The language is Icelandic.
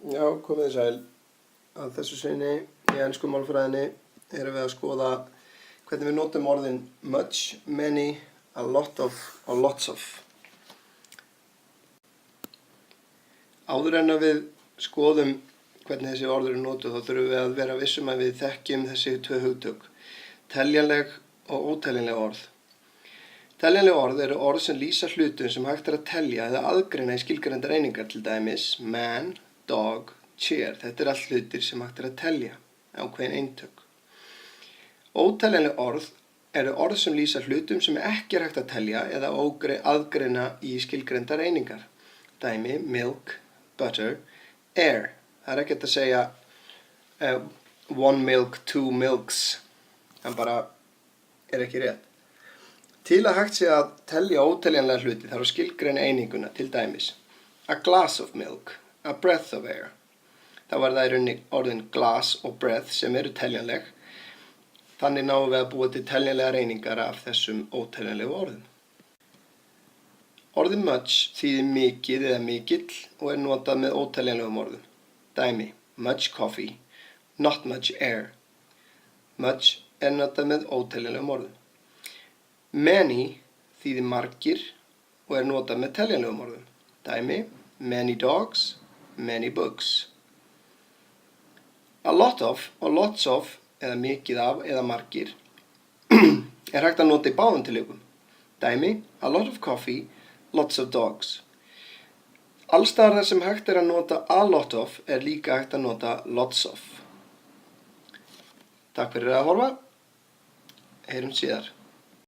Já, komið þið sæl. Að þessu sinni í ensku málfræðinni erum við að skoða hvernig við notum orðin much, many, a lot of og lots of. Áður en að við skoðum hvernig þessi orð eru notuð þá þurfum við að vera vissum að við þekkjum þessi tvö hugtök, teljanleg og óteljanleg orð. Teljanleg orð eru orð sem lýsa hlutum sem hægt er að telja eða aðgreina í skilgreindar einingar, til dæmis man, dog, chair. Þetta allt hlutir sem hægt er að telja, ákveðin eintök. Óteljanleg orð eru orð sem lýsa hlutum sem ekki hægt að telja eða aðgreina í skilgreindar einingar. Dæmi, milk, butter, air. Það ekki hægt að segja one milk, two milks. Það bara ekki rétt. Til að hægt sé að telja óteljanlega hluti þarf að skilgreina eininguna, til dæmis a glass of milk, a breath of air. Það var það í rauninni orðin glass og breath sem eru teljanleg. Þannig náum við að búa til teljanlegar einingar af þessum óteljanlegu orðum. Orðið much þýðir mikið eða mikill og er notað með óteljanlegum orðum. Dæmi, much coffee, not much air. Much er notað með óteljanlegum orðum. Many þýðir margir og er notað með teljanlegum orðum. Dæmi, many dogs, many books. A lot of og lots of, eða mikið af eða margir, er hægt að nota í báðum tilvikum. Dæmi, a lot of coffee, lots of dogs. Alls staðar þar sem hægt er að nota a lot of er líka hægt að nota lots of. Takk fyrir að horfa. Heyrumst síðar.